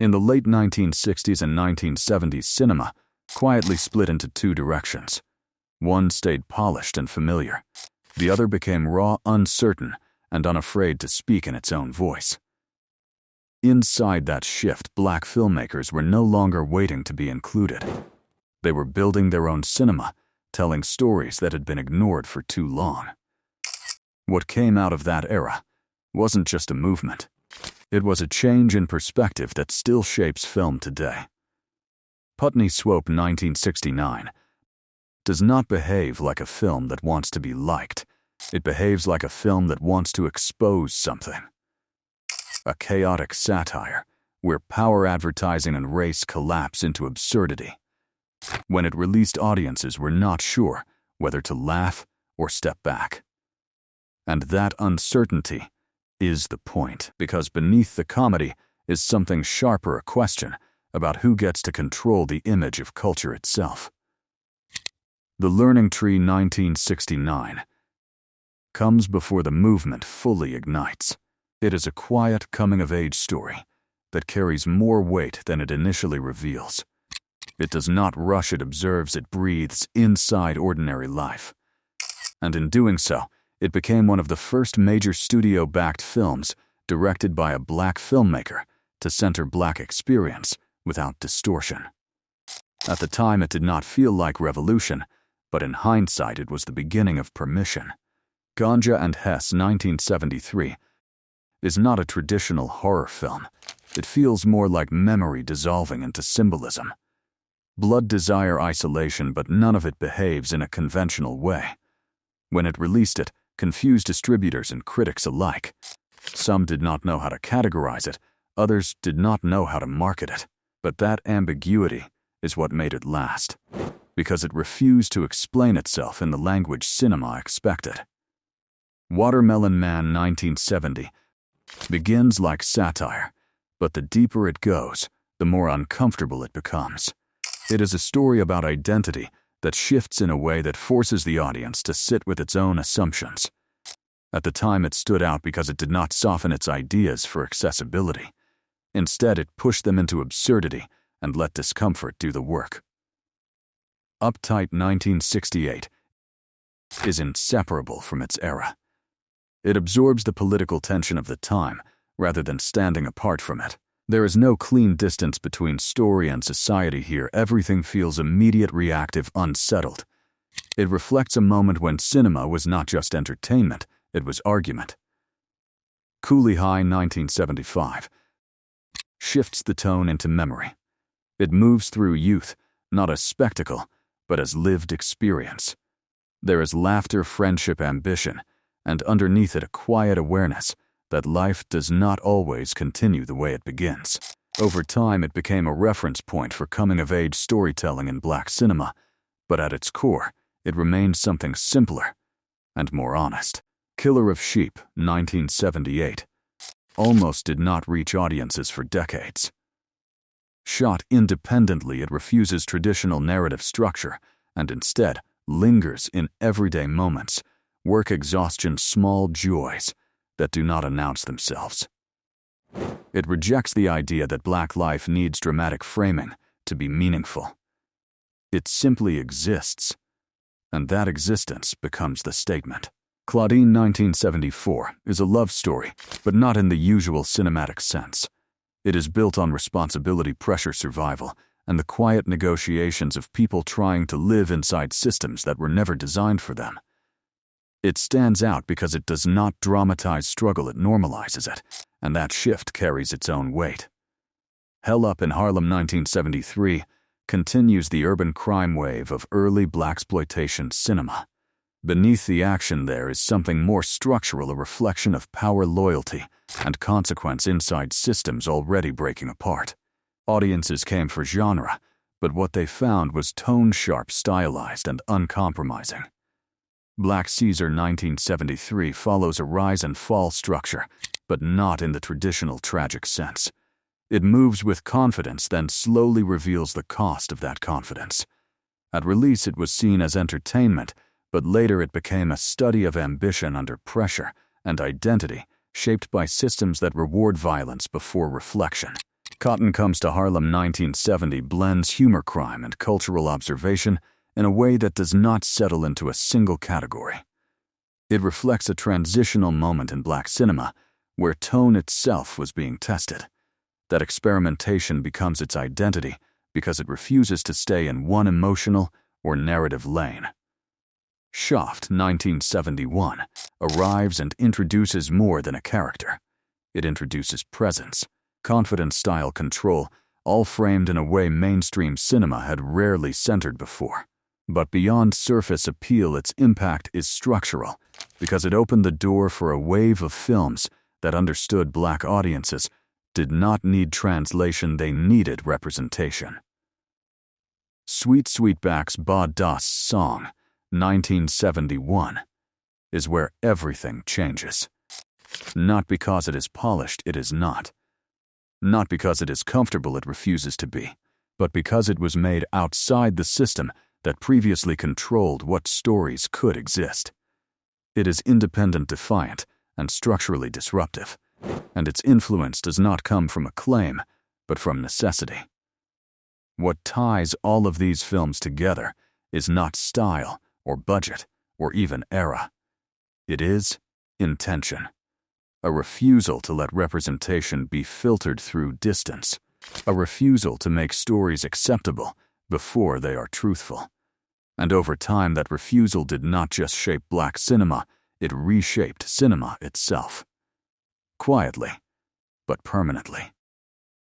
In the late 1960s and 1970s, cinema quietly split into two directions. One stayed polished and familiar. The other became raw, uncertain, and unafraid to speak in its own voice. Inside that shift, black filmmakers were no longer waiting to be included. They were building their own cinema, telling stories that had been ignored for too long. What came out of that era wasn't just a movement. It was a change in perspective that still shapes film today. Putney Swope 1969 does not behave like a film that wants to be liked. It behaves like a film that wants to expose something. A chaotic satire where power advertising and race collapse into absurdity. When it released, audiences were not sure whether to laugh or step back. And that uncertainty is the point, because beneath the comedy is something sharper, a question about who gets to control the image of culture itself. The Learning Tree 1969 comes before the movement fully ignites. It is a quiet coming-of-age story that carries more weight than it initially reveals. It does not rush, it observes, it breathes inside ordinary life. And in doing so, it became one of the first major studio-backed films directed by a black filmmaker to center black experience without distortion. At the time, it did not feel like revolution, but in hindsight, it was the beginning of permission. Ganja and Hess 1973 is not a traditional horror film. It feels more like memory dissolving into symbolism. Blood, desire, isolation, but none of it behaves in a conventional way. When it released, it confused distributors and critics alike. Some did not know how to categorize it, others did not know how to market it. But that ambiguity is what made it last, because it refused to explain itself in the language cinema expected. Watermelon Man 1970 begins like satire, but the deeper it goes, the more uncomfortable it becomes. It is a story about identity that shifts in a way that forces the audience to sit with its own assumptions. At the time, it stood out because it did not soften its ideas for accessibility. Instead, it pushed them into absurdity and let discomfort do the work. Uptight 1968 is inseparable from its era. It absorbs the political tension of the time rather than standing apart from it. There is no clean distance between story and society here. Everything feels immediate, reactive, unsettled. It reflects a moment when cinema was not just entertainment, it was argument. Cooley High 1975 shifts the tone into memory. It moves through youth, not as spectacle, but as lived experience. There is laughter, friendship, ambition, and underneath it a quiet awareness that life does not always continue the way it begins. Over time, it became a reference point for coming-of-age storytelling in black cinema, but at its core, it remained something simpler and more honest. Killer of Sheep, 1978, almost did not reach audiences for decades. Shot independently, it refuses traditional narrative structure and instead lingers in everyday moments, work exhaustion, small joys that do not announce themselves. It rejects the idea that black life needs dramatic framing to be meaningful. It simply exists, and that existence becomes the statement. Claudine 1974 is a love story, but not in the usual cinematic sense. It is built on responsibility, pressure, survival, and the quiet negotiations of people trying to live inside systems that were never designed for them. It stands out because it does not dramatize struggle, it normalizes it, and that shift carries its own weight. Hell Up in Harlem 1973 continues the urban crime wave of early blaxploitation cinema. Beneath the action there is something more structural, a reflection of power, loyalty, and consequence inside systems already breaking apart. Audiences came for genre, but what they found was tone-sharp, stylized, and uncompromising. Black Caesar 1973 follows a rise and fall structure, but not in the traditional tragic sense. It moves with confidence, then slowly reveals the cost of that confidence. At release, it was seen as entertainment, but later it became a study of ambition under pressure and identity, shaped by systems that reward violence before reflection. Cotton Comes to Harlem 1970 blends humor, crime, and cultural observation in a way that does not settle into a single category. It reflects a transitional moment in black cinema where tone itself was being tested. That experimentation becomes its identity because it refuses to stay in one emotional or narrative lane. Shaft 1971 arrives and introduces more than a character. It introduces presence, confident style control, all framed in a way mainstream cinema had rarely centered before. But beyond surface appeal, its impact is structural, because it opened the door for a wave of films that understood black audiences did not need translation, they needed representation. Sweet Sweetback's Ba Das song, 1971, is where everything changes. Not because it is polished, it is not. Not because it is comfortable, it refuses to be, but because it was made outside the system that previously controlled what stories could exist. It is independent, defiant, and structurally disruptive, and its influence does not come from acclaim, but from necessity. What ties all of these films together is not style or budget or even era. It is intention. A refusal to let representation be filtered through distance. A refusal to make stories acceptable before they are truthful. And over time, that refusal did not just shape black cinema, it reshaped cinema itself. Quietly, but permanently.